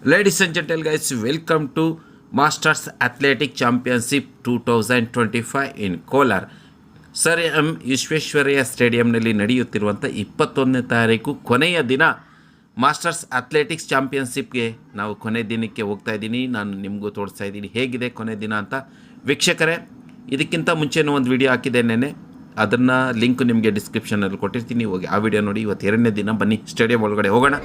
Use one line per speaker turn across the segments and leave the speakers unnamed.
Ladies and gentlemen, guys, welcome to Masters Athletic Championship 2025 in Kolar. Sir M Visvesvaraya ಸ್ಟೇಡಿಯಂನಲ್ಲಿ ನಡೆಯುತ್ತಿರುವಂಥ 21ನೇ ತಾರೀಕು ಕೊನೆಯ ದಿನ ಮಾಸ್ಟರ್ಸ್ ಅಥ್ಲೆಟಿಕ್ಸ್ ಚಾಂಪಿಯನ್ಶಿಪ್ಗೆ ನಾವು ಕೊನೆ ದಿನಕ್ಕೆ ಹೋಗ್ತಾ ಇದ್ದೀನಿ. ನಾನು ನಿಮಗೂ ತೋರಿಸ್ತಾ ಇದ್ದೀನಿ ಹೇಗಿದೆ ಕೊನೆ ದಿನ ಅಂತ. ವೀಕ್ಷಕರೇ, ಇದಕ್ಕಿಂತ ಮುಂಚೆನೂ ಒಂದು ವಿಡಿಯೋ ಹಾಕಿದೆ ನೆನ್ನೆ, ಅದನ್ನು ಲಿಂಕ್ ನಿಮಗೆ ಡಿಸ್ಕ್ರಿಪ್ಷನಲ್ಲಿ ಕೊಟ್ಟಿರ್ತೀನಿ, ಹೋಗಿ ಆ ವಿಡಿಯೋ ನೋಡಿ. ಇವತ್ತು 2ನೇ ದಿನ, ಬನ್ನಿ ಸ್ಟೇಡಿಯಂ ಒಳಗಡೆ ಹೋಗೋಣ.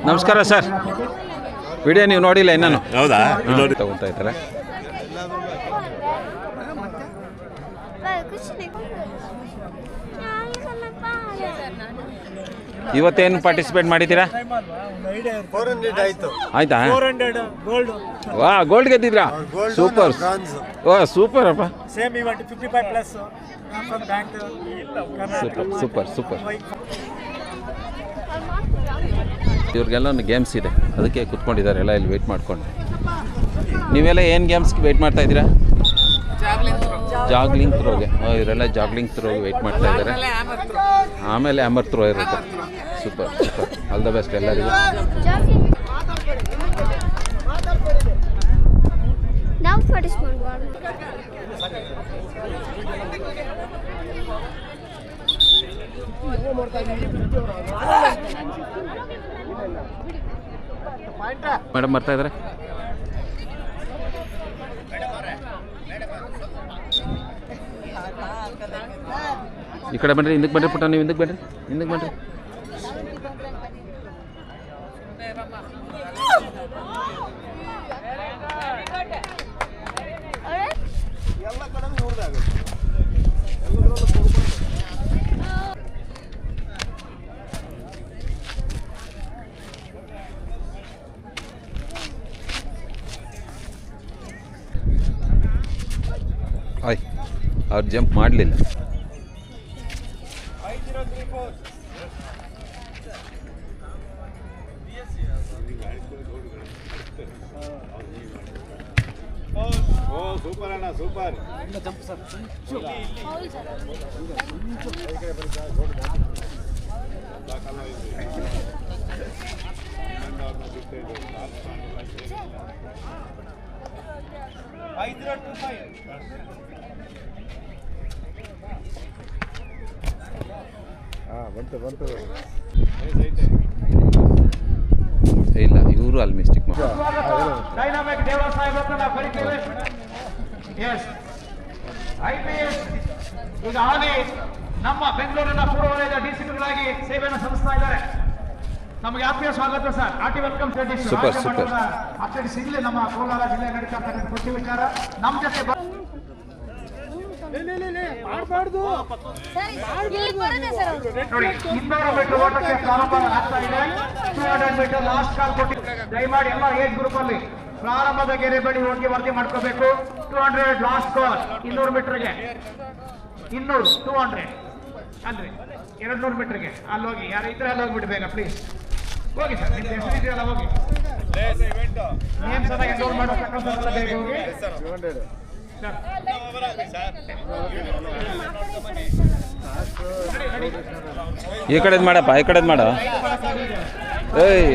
ನಮಸ್ಕಾರ ಸರ್, ವಿಡಿಯೋ ನೀವು ನೋಡಿಲ್ಲ ಇನ್ನೂ?
ಹೌದಾ?
ತಗೊಳ್ತಾ ಇದ್ದಾರೆ. ಇವತ್ತೇನು ಪಾರ್ಟಿಸಿಪೇಟ್ ಮಾಡಿದ್ದೀರಾ? ಆಯ್ತಾ? ವಾ, ಗೋಲ್ಡ್ ಗೆದ್ದಿದ್ರಾ? ಸೂಪರ್. ವಾ, ಸೂಪರ್ ಅಪ್ಪ. Super super. ಇವ್ರಿಗೆಲ್ಲ ಒಂದು ಗೇಮ್ಸ್ ಇದೆ, ಅದಕ್ಕೆ ಕುತ್ಕೊಂಡಿದ್ದಾರೆ ಎಲ್ಲ ಇಲ್ಲಿ ವೆಯ್ಟ್ ಮಾಡ್ಕೊಂಡು. ನೀವೆಲ್ಲ ಏನು ಗೇಮ್ಸ್ಗೆ ವೆಯ್ಟ್ ಮಾಡ್ತಾ ಇದ್ದೀರಾ? ಜಾಗ್ಲಿಂಗ್ ಥ್ರೋಗೆ. ಇವರೆಲ್ಲ ಜಾಗ್ಲಿಂಗ್ ಥ್ರೋಗೆ ವೆಯ್ಟ್ ಮಾಡ್ತಾ ಇದ್ದಾರೆ. ಆಮೇಲೆ ಹ್ಯಾಮರ್ ಥ್ರೋ ಇರುತ್ತೆ. Super super. All the best ಎಲ್ಲರಿಗೂ. ಮೇಡಮ್ ಬರ್ತಾ ಇದ್ದಾರೆ. ಈ ಕಡೆ ಬನ್ನಿರಿ, ಹಿಂದಕ್ಕೆ ಬನ್ನಿರಿ ಪುಟ್ಟ, ನೀವು ಹಿಂದಕ್ಕೆ ಬನ್ನಿರಿ, ಹಿಂದಕ್ಕೆ ಬನ್ನಿರಿ. ಆಯ್, ಅವ್ರು ಜಂಪ್ ಮಾಡಲಿಲ್ಲ.
ಸೂಪರ್ ಅಣ್ಣ, ಸೂಪರ್. ಬಂತು.
ಇಲ್ಲ, ಇವರು ಅಲ್ಲಿ ಮಿಸ್ಟೇಕ್ ಮಾಡಿ.
ಈಗ ಹಾಲಿ ನಮ್ಮ ಬೆಂಗಳೂರಿನ ಪೂರ್ವ ವಲಯದ ಡಿಸಿಪಿಗಳಾಗಿ ಸೇವೆಯನ್ನು ಸಲ್ಲಿಸ್ತಾ ಇದ್ದಾರೆ. ನಮಗೆ ಆತ್ಮೀಯ ಸ್ವಾಗತ sir. RT welcome.
Super super.
Athletics ಇಲ್ಲಿ ನಮ್ಮ ಕೋಲಾರ ಜಿಲ್ಲೆ ನಡೀತಾ ಇರ್ತಕ್ಕಂಥ ಖುಷಿ ವಿಚಾರ. ನಮ್ಮ ಜೊತೆ ನೋಡಿ, 200 ಮೀಟರ್ ಓಟಕ್ಕೆ ಪ್ರಾರಂಭ ಆಗ್ತಾ ಇದೆ. 200 ಮೀಟರ್ ಲಾಸ್ಟ್ ಕಾಲ್ ಕೊಟ್ಟು ದಯಮಾಡಿ ಎಲ್ಲ ಏಜ್ ಗ್ರೂಪ್ ಅಲ್ಲಿ ಪ್ರಾರಂಭದ ಗೆರೆ ಬಳಿ ಹೋಗಿ ವರದಿ ಮಾಡ್ಕೋಬೇಕು. 200 ಲಾಸ್ಟ್ ಕಾಲ್. 200 ಮೀಟರ್ಗೆ 200 200 ಅಲ್ರಿ 200 ಮೀಟರ್ಗೆ ಅಲ್ಲಿ ಹೋಗಿ, ಯಾರು ಇದ್ರೆ ಅಲ್ಲಿ ಹೋಗ್ಬಿಟ್ಟು ಬೇಗ ಪ್ಲೀಸ್ ಹೋಗಿ ಸರ್. ನಿಮ್ಮ ಹೆಸರು ಇದೆಯಲ್ಲ, ಹೋಗಿ ನೇಮ್ಸ್ ಅನ್ನ ಎನ್ರೋಲ್ ಮಾಡತಕ್ಕಂಥದ್ದೆಲ್ಲ ಬೇಗ ಹೋಗಿ.
ಈ ಕಡೆದು ಮಾಡಪ್ಪ, ಈ ಕಡೆದು ಮಾಡ. ಏಯ್,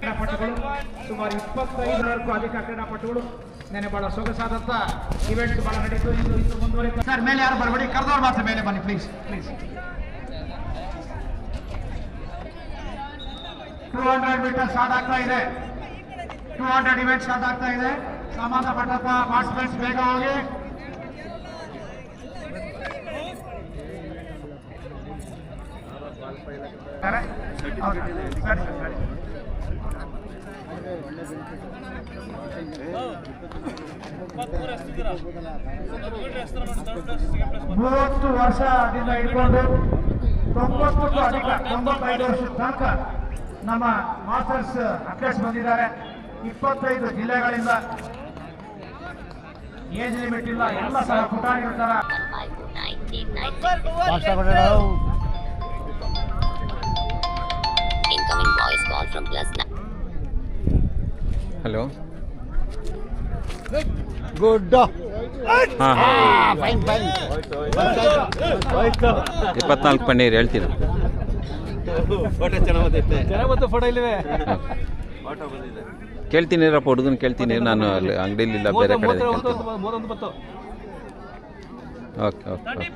ಕ್ರೀಡಾಪಟುಗಳು ಸುಮಾರು 25ರಕ್ಕೂ ಅಧಿಕ ಕ್ರೀಡಾಪಟುಗಳು ನೆನೆ ಬಹಳ ಸೊಗಸಾದಂತ ಇವೆಂಟ್ ಬಹಳ ನಡೀತು. ಇದು ಮುಂದುವರಿತ ಸರ್. ಮೇಲೆ ಯಾರು ಬರಬೇಡಿ, ಕರೆದವ್ರು ಮಾತ್ರ ಮೇಲೆ ಬನ್ನಿ ಪ್ಲೀಸ್ ಪ್ಲೀಸ್. 200 ಮೀಟರ್ ಸ್ಟಾರ್ಟ್ ಆಗ್ತಾ ಇದೆ. 200 ಇವೆಂಟ್ ಸ್ಟಾರ್ಟ್ ಆಗ್ತಾ ಇದೆ. ಸಂಬಂಧಪಟ್ಟಂತ ಪಾರ್ಟಿಸಿಪೆಂಟ್ಸ್ ಬೇಗ ಹೋಗಿ. ಮೂವತ್ತು ವರ್ಷದಿಂದ ಹಿಡ್ಕೊಂಡು 90ಕ್ಕೂ ಅಧಿಕ 95 ವರ್ಷದ ತನಕ ನಮ್ಮ ಮಾಸ್ಟರ್ಸ್ ಅಥ್ಲೆಟ್ಸ್ ಬಂದಿದ್ದಾರೆ. 25 ಜಿಲ್ಲೆಗಳಿಂದ. ಏಜ್ ಲಿಮಿಟ್ ಇಲ್ಲ, ಎಲ್ಲ ಸಹ ಪುಟಾಣಿಗಳ ತರ.
Incoming voice call from +9.
Hello
good
ಹಾಂ 24 ಪನ್ನೀರ್ ಹೇಳ್ತೀರಾ?
ಫೋಟೋ ಇಲ್ಲಿವೆ.
ಕೇಳ್ತೀನಿ ರಪ್ಪ, ಹುಡುಗನ ಕೇಳ್ತೀನಿ. ನಾನು ಅಲ್ಲಿ ಅಂಗಡಿಲಿ ಇಲ್ಲ, ಬೇರೆ ಕಡೆ ಕೇಳ್ತೀನಿ. ಓಕೆ ಓಕೆ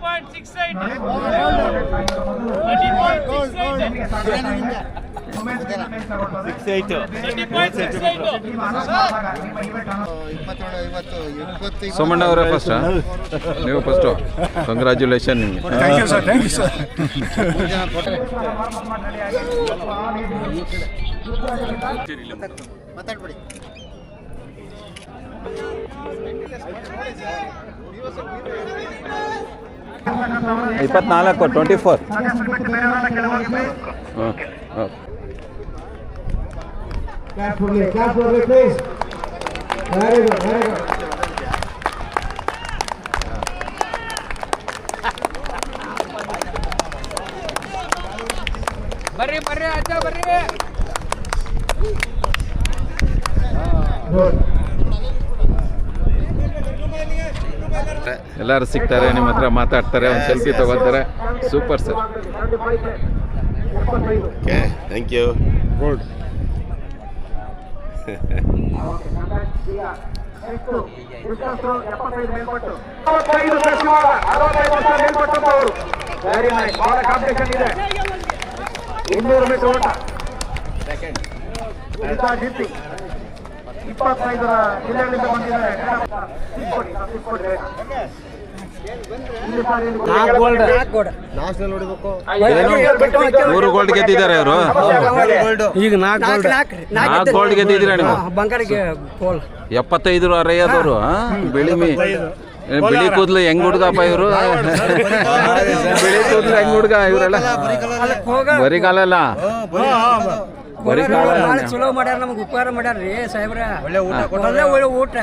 ಸೋಮಣ್ಣ ಅವರೇ ಫಸ್ಟ್, ನೀವು ಫಸ್ಟು. ಕಂಗ್ರ್ಯಾಚುಲೇಷನ್ ನಿಮಗೆ.
Thank you sir. ಮಾತಾಡ್ಬಿಡಿ.
ಇಪ್ಪತ್ನಾಲ್ಕು 24.
ಬರ್ರಿ ಅಜ್ಜ ಬರ್ರಿ.
ಎಲ್ಲರೂ ಸಿಗ್ತಾರೆ, ನಿಮ್ಮ ಹತ್ರ ಮಾತಾಡ್ತಾರೆ, ಒಂದು ಸೆಲ್ಫಿ ತಗೋತಾರೆ. Super sir.
Okay, thank you.
Good.
ಇನ್ನೂರು ಮೀಟರ್ ಓಟ 25 ಜಿಲ್ಲೆಗಳಿಂದ ಬಂದಿದ್ದಾರೆ.
ಮೂರು ಗೋಲ್ಡ್ ಗೆದ್ದಿದ್ದಾರೆ ಅವರು.
ಈಗ
4 ಗೋಲ್ಡ್ ಗೆದ್ದಿದ್ದೀರಾ ನೀವು? 75 ಅರಯ್ಯದವರು. ಬಿಳಿ ಕೂದಲು ಹೆಂಗ್ ಹುಡುಗಪ್ಪ ಇವರು? ಬಿಳಿ ಕೂದಲು ಹೆಂಗ್ ಹುಡುಗ ಇವರೆಲ್ಲ? ಬರಿಗಾಲಲ್ಲ,
ಚಲೋ ಮಾಡ್ಯಾರ, ನಮ್ಗೆ ಉಪಕಾರ ಮಾಡ್ಯಾರ್ರಿ ಸಾಹೇಬ್ರ. ಒಳ್ಳೆ ಊಟ.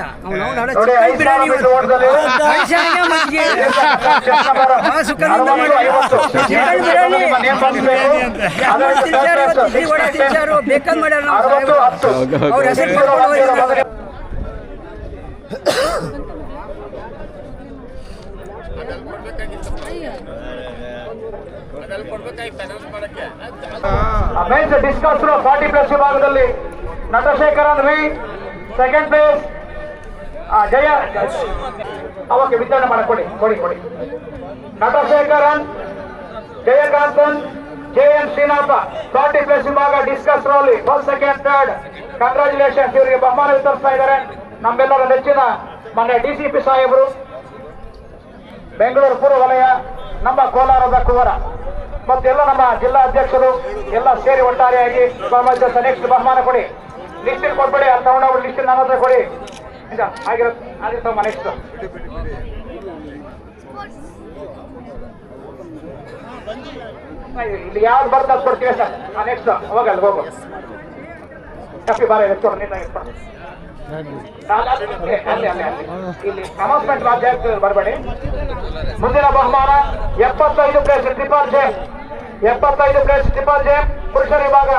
ಬೇಕಾದ್ ಮಾಡ್ಯಾರ ಅವ್ರ ಹೆಸರು.
ಮೆನ್ಸ್ ಡಿಸ್ಕಸ್ 40+ ವಿಭಾಗದಲ್ಲಿ ನಟಶೇಖರನ್ ವಿ ಸೆಕೆಂಡ್ ಪ್ಲೇಸ್. ಜಯ ಅವಕ್ಕೆ ವಿತರಣೆ ಮಾಡಿ ಕೊಡಿ. ನಟಶೇಖರನ್, ಜಯಕಾಂತನ್, JN ಶ್ರೀನಾಥ 40+ ವಿಭಾಗ ಡಿಸ್ಕಸ್ ರೋಲಿ ಫಸ್ಟ್, ಸೆಕೆಂಡ್, ಥರ್ಡ್. ಕಂಗ್ರಾಚುಲೇಷನ್ಸ್. ಇವರಿಗೆ ಬಹುಮಾನ ವಿತರಿಸ್ತಾ ಇದ್ದಾರೆ ನಮ್ಮೆಲ್ಲರ ನೆಚ್ಚಿನ ಮೊನ್ನೆ DCP ಸಾಹೇಬರು, ಬೆಂಗಳೂರು ಪೂರ್ವ ವಲಯ, ನಮ್ಮ ಕೋಲಾರದ ಕುವರ ಮತ್ತೆಲ್ಲ ನಮ್ಮ ಜಿಲ್ಲಾ ಅಧ್ಯಕ್ಷರು ಎಲ್ಲ ಸೇರಿ ಒಟ್ಟಾರೆಯಾಗಿ ನೆಕ್ಸ್ಟ್ ಬಹುಮಾನ ಕೊಡಿ. ಲಿಸ್ಟಿಲ್ ಕೊಟ್ಬಿಡಿ, ಅಲ್ಲಿ ತಗೊಂಡೋಗ್ಬಿಡಿ. ಲಿಸ್ಟಿಲ್ ನನ್ನ ಹತ್ರ ಕೊಡಿ. ಆಗಿರ್ತಮ್ಮ ನೆಕ್ಸ್ಟ್. ಇಲ್ಲಿ ಯಾವ್ದು ಬರ್ತದೆ ಅದು ಕೊಡ್ತೀವಿ ಸರ್. ನೆಕ್ಸ್ಟ್ ಹೋಗಲ್ಲ ಹೋಗು. ಕಪ್ಪಿ ಬಾರ ಎತ್ಕೊಂಡು ನೀಟಾಗಿ ಇಲ್ಲಿ ಅನೌನ್ಸ್ಮೆಂಟ್ ರಾಜ್ಯ ಬರಬೇಡಿ. ಮುಂದಿನ ಬಹುಮಾನ 75 ಪ್ಲೇಸ್ ಟ್ರಿಪಲ್ ಜೇಮ್. 75 ಪ್ಲೇಸ್ ಟ್ರಿಪಲ್ ಜೇಮ್ ಪುರುಷರ ವಿಭಾಗ.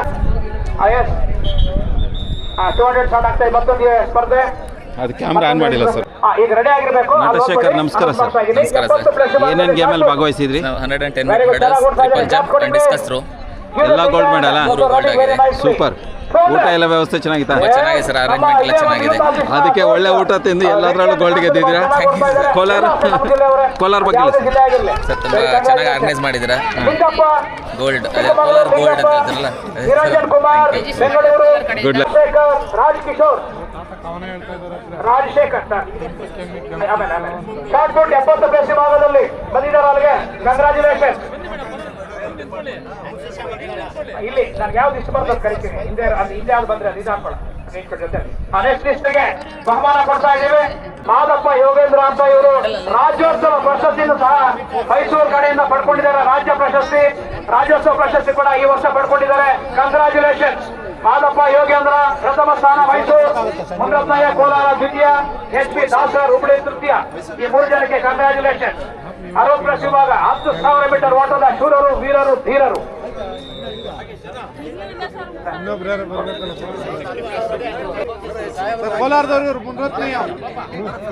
200 ಸ್ಟಾರ್ಟ್ ಆಗ್ತಾ ಇದೆ ಮತ್ತೊಂದು ಸ್ಪರ್ಧೆ.
ಅದು ಕ್ಯಾಮ್ರಾ ಆನ್ ಮಾಡಿಲ್ಲ ಸರ್.
ಈಗ ರೆಡಿ ಆಗಿರಬೇಕು.
ನಟಶೇಖರ್ ನಮಸ್ಕಾರ ಸರ್. ಏನೇನು ಗೇಮಲ್ಲಿ ಭಾಗವಹಿಸಿದ್ರಿ?
110 medals, triple jump and discus throw.
ಎಲ್ಲ ಗೋಲ್ಡ್ ಮೆಡಲ್.
ಗೋಲ್ಡ್ ಆಗಿದೆ.
ಸೂಪರ್. ಊಟ ಎಲ್ಲ ವ್ಯವಸ್ಥೆ ಚೆನ್ನಾಗಿತ್ತಾ?
ಚೆನ್ನಾಗಿದೆ ಸರ್, ಅರೇಂಜ್ಮೆಂಟ್ ಎಲ್ಲ ಚೆನ್ನಾಗಿದೆ.
ಅದಕ್ಕೆ ಒಳ್ಳೆ ಊಟ ತಿಂದು ಎಲ್ಲದರಲ್ಲೂ ಗೋಲ್ಡ್ ಗೆದ್ದಿದ್ದೀರಾ. ಕೋಲಾರ ಬಗ್ಗೆ
ಸರ್ ತುಂಬ ಚೆನ್ನಾಗಿ ಆರ್ಗನೈಸ್ ಮಾಡಿದ್ದೀರಾ. ಗೋಲ್ಡ್, ಅದೇ ಕೋಲಾರ ಗೋಲ್ಡ್ ಅಂತ ಹೇಳ್ತಾರಲ್ಲ.
Good luck.
Rajkishore, Rajashekar sir. Shot put 70 place ವಿಭಾಗದಲ್ಲಿ ಬಂದಿದ್ದಾರೆ. ಅಲ್ಲಿಗೆ ಕಂಗ್ರಾಚುಲೇಷನ್. ಇಲ್ಲಿ ನನ್ಗೆ ಯಾವ್ದು ಇಷ್ಟ ಬರ್ತದೆ ಕರಿತೀನಿ. ಹಿಂದೆ ಯಾವ್ದು ಬಂದ್ರೆ ಅದು ಇದು ಹಾಕೊಳ್ಳ. ನೆಕ್ಸ್ಟ್ ಲಿಸ್ಟ್ಗೆ ಬಹುಮಾನ ಕೊಡ್ತಾ ಇದ್ದೀವಿ. ಮಾದಪ್ಪ ಯೋಗೇಂದ್ರ ಅಂತ ಇವರು ರಾಜ್ಯೋತ್ಸವ ಪ್ರಶಸ್ತಿಯನ್ನು ಸಹ ಮೈಸೂರು ಕಡೆಯಿಂದ ಪಡ್ಕೊಂಡಿದ್ದಾರೆ. ರಾಜ್ಯೋತ್ಸವ ಪ್ರಶಸ್ತಿ ಕೂಡ ಈ ವರ್ಷ ಪಡ್ಕೊಂಡಿದ್ದಾರೆ. ಕಂಗ್ರಾಚ್ಯುಲೇಷನ್ ಮಾದಪ್ಪ ಯೋಗೇಂದ್ರ ಪ್ರಥಮ ಸ್ಥಾನ ಮೈಸೂರು, ಮುನ್ನಪ್ಪಯ್ಯ ಕೋಲಾರ ದ್ವಿತೀಯ, HP ದಾಸರ್ ಹುಬ್ಳಿ ತೃತೀಯ. ಈ 3 ಜನಕ್ಕೆ ಕಂಗ್ರಾಚ್ಯುಲೇಷನ್. 60+ ವಿಭಾಗ 10,000 ಮೀಟರ್ ಓಟದ ಶೂರರು, ವೀರರು, ಧೀರರು.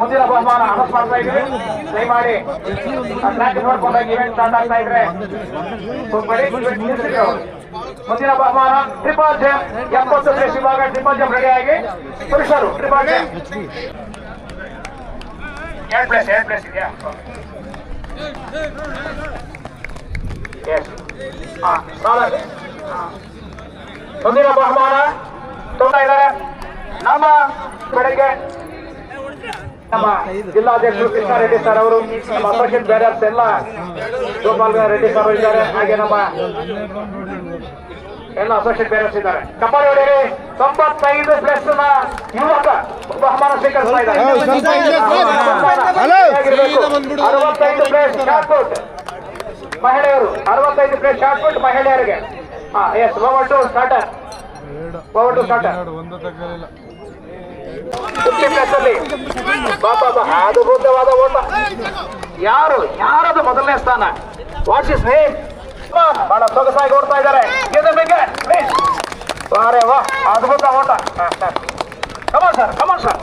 ಮುಂದಿನ ಬಹುಮಾನ ಅನೌನ್ಸ್ ಮಾಡ್ತಾ ಇದ್ದೀವಿ. ದಯಮಾಡಿ ನೋಡ್ಕೊಂಡಾಗ ಇವೆಂಟ್ ಸ್ಟಾರ್ಟ್ ಆಗ್ತಾ ಇದ್ರೆ ಮುಂದಿನ ಬಹುಮಾನ ಟ್ರಿಪಲ್ ಜಂಪ್ 70+ ವಿಭಾಗ ಟ್ರಿಪಲ್ ಜಂಪ್ ರೆಡಿಯಾಗಿ ಪುರುಷರು ಟ್ರಿಪಲ್ ಜಂಪ್ 2 ಪ್ಲೇಸ್ ಇದೆಯಾ? ಮುಂದಿನ ಬಹುಮಾನ ತೊಗೊಂಡ ಇದ್ದಾರೆ ನಮ್ಮ ಬೆಳಗ್ಗೆ ನಮ್ಮ ಜಿಲ್ಲಾಧ್ಯಕ್ಷರು ಕೃಷ್ಣಾರೆಡ್ಡಿ ಸರ್ ಅವರು, ನಮ್ಮ ಅಸೋಸಿಯೇಟ್ ಬೇರರ್ಸ್ ಎಲ್ಲ ಗೋಪಾಲ್ ರೆಡ್ಡಿ ಸರ್ ಇದ್ದಾರೆ. ಹಾಗೆ ನಮ್ಮ ಎಲ್ಲ ಅಸೋಸಿಯೇಟ್ ಬೇರರ್ಸ್ ಇದ್ದಾರೆ. ಕಪಾಲಿ ಹೊಡೆಯಲಿ 95+ ನ ಯುವಕ ಬಹುಮಾನ ಸ್ವೀಕರಿಸ್ತಾ ಇದ್ದಾರೆ. 65+ ಶಾರ್ಟ್ ಪುಟ್ ಮಹಿಳೆಯರು, 65+ ಶಾರ್ಟ್ ಪುಟ್ ಮಹಿಳೆಯರಿಗೆ. ಎಸ್, ಓವರ್ ಟು ಸ್ಟಾರ್ಟರ್ 50+ ಅಲ್ಲಿ ಅದ್ಭುತವಾದ ಓಟ. ಯಾರದು ಮೊದಲನೇ ಸ್ಥಾನ? What is name? ಬಹಳ ಸೊಗಸಾಗಿ ಓಡ್ತಾ ಇದ್ದಾರೆ. ವಾ, ಅದ್ಭುತ ಓಟ. Come on sir.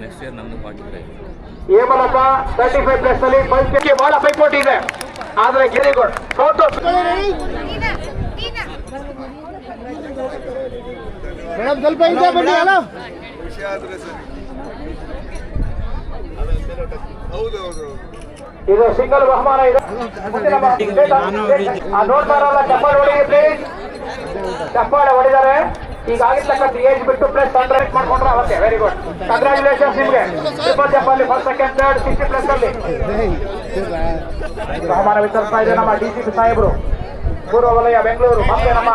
ನೆಕ್ಸ್ಟ್ ಇಯರ್ ನಮ್ದು 45.
ಹೇಮಲತ 35+ ಅಲ್ಲಿ ಪಂಚಕ್ಕೆ ಬಹಳ ಪೈಪೋಟಿ ಇದೆ. ಆದ್ರೆ ಗಿರಿಗೋಡ್ ಫೋಟೋ
ಸ್ವಲ್ಪ ಇದೆ ಬನ್ನಿ. ಅಲ್ಲ
ಇದು ಸಿಂಗಲ್ ಬಹುಮಾನ ಇದೆ. ನೋಡ್ತಾರಲ್ಲ, ಚಪ್ಪಾಳೆ ಹೊಡೆಯಿರಿ ಪ್ಲೀಸ್. ಚಪ್ಪಾಳೆ ಹೊಡಿದ್ದಾರೆ. ಈಗಾಗಿರ್ತಕ್ಕಂಥ ಏಜ್ ಬಿಟ್ಟು ಪ್ಲಸ್ ಅಂಡರ್ರೇಟ್ ಮಾಡ್ಕೊಂಡ್ರೆ ಅವತ್ತೆ. ವೆರಿ ಗುಡ್, ಕಂಗ್ರಾಚುಲೇಷನ್ಸ್ ನಿಮ್ಗೆ. ಟ್ರಿಪಲ್ ಜಂಪ್ ಅಲ್ಲಿ ಫಸ್ಟ್, ಸೆಕೆಂಡ್, ಥರ್ಡ್ 60+ ಅಲ್ಲಿ ಬಹುಮಾನ ವಿತರಿಸ್ತಾ ಇದೆ ನಮ್ಮ DCP ಸಾಹೇಬರು, ಪೂರ್ವ ವಲಯ ಬೆಂಗಳೂರು, ಮತ್ತೆ ನಮ್ಮ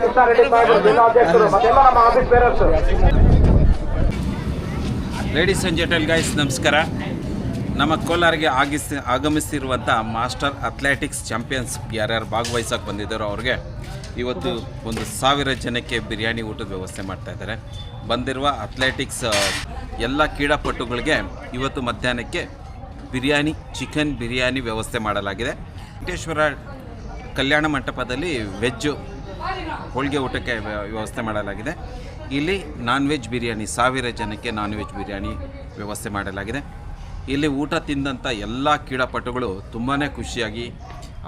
ಕೃಷ್ಣಾರೆಡ್ಡಿ ಸಾಹೇಬರು ಜಿಲ್ಲಾಧ್ಯಕ್ಷರು, ಮತ್ತೆಲ್ಲ ನಮ್ಮ office bearers.
Ladies and gentle guys, ನಮಸ್ಕಾರ. ನಮ್ಮ ಕೋಲಾರಿಗೆ ಆಗಮಿಸಿರುವಂಥ ಮಾಸ್ಟರ್ ಅಥ್ಲೆಟಿಕ್ಸ್ ಚಾಂಪಿಯನ್ಸ್ ಯಾರ್ಯಾರು ಭಾಗವಹಿಸೋಕೆ ಬಂದಿದ್ದಾರೋ ಅವ್ರಿಗೆ ಇವತ್ತು 1,000 ಜನಕ್ಕೆ ಬಿರಿಯಾನಿ ಊಟದ ವ್ಯವಸ್ಥೆ ಮಾಡ್ತಾಯಿದ್ದಾರೆ. ಬಂದಿರುವ ಅಥ್ಲೆಟಿಕ್ಸ್ ಎಲ್ಲ ಕ್ರೀಡಾಪಟುಗಳಿಗೆ ಇವತ್ತು ಮಧ್ಯಾಹ್ನಕ್ಕೆ ಚಿಕನ್ ಬಿರಿಯಾನಿ ವ್ಯವಸ್ಥೆ ಮಾಡಲಾಗಿದೆ. ವೆಂಕಟೇಶ್ವರ ಕಲ್ಯಾಣ ಮಂಟಪದಲ್ಲಿ ವೆಜ್ಜು ಹೋಳಿಗೆ ಊಟಕ್ಕೆ ವ್ಯವಸ್ಥೆ ಮಾಡಲಾಗಿದೆ. ಇಲ್ಲಿ ನಾನ್ ವೆಜ್ ಬಿರಿಯಾನಿ 1000 ಜನಕ್ಕೆ ನಾನ್ ವೆಜ್ ಬಿರಿಯಾನಿ ವ್ಯವಸ್ಥೆ ಮಾಡಲಾಗಿದೆ. ಇಲ್ಲಿ ಊಟ ತಿಂದಂಥ ಎಲ್ಲ ಕ್ರೀಡಾಪಟುಗಳು ತುಂಬಾ ಖುಷಿಯಾಗಿ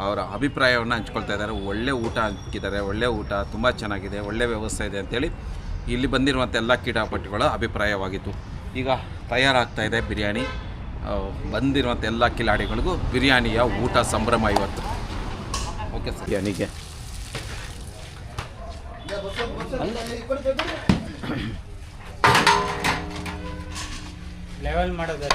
ಅವರ ಅಭಿಪ್ರಾಯವನ್ನು ಹಂಚ್ಕೊಳ್ತಾ ಇದ್ದಾರೆ. ಒಳ್ಳೆ ಊಟ ಹಾಕಿದ್ದಾರೆ, ಒಳ್ಳೆ ಊಟ, ತುಂಬ ಚೆನ್ನಾಗಿದೆ, ಒಳ್ಳೆ ವ್ಯವಸ್ಥೆ ಇದೆ ಅಂತೇಳಿ ಇಲ್ಲಿ ಬಂದಿರುವಂಥ ಎಲ್ಲ ಕ್ರೀಡಾಪಟುಗಳ ಅಭಿಪ್ರಾಯವಾಗಿತ್ತು. ಈಗ ತಯಾರಾಗ್ತಾಯಿದೆ ಬಿರಿಯಾನಿ. ಬಂದಿರುವಂಥ ಎಲ್ಲ ಕಿಲಾಡಿಗಳಿಗೂ ಬಿರಿಯಾನಿಯ ಊಟ ಸಂಭ್ರಮ ಇವತ್ತು. ಓಕೆ ಸರ್, ಬಿರಿಯಾನಿಗೆ
ಲೆವೆಲ್ ಮಾಡೋದು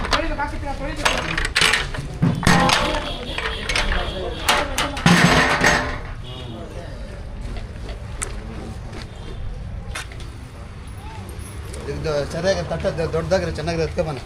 ಇದು ಚೆನ್ನಾಗಿ ತಟ್ಟ ದೊಡ್ಡದಾಗಿರೋ ಚೆನ್ನಾಗಿರೋ ಎತ್ಕೊಬನ.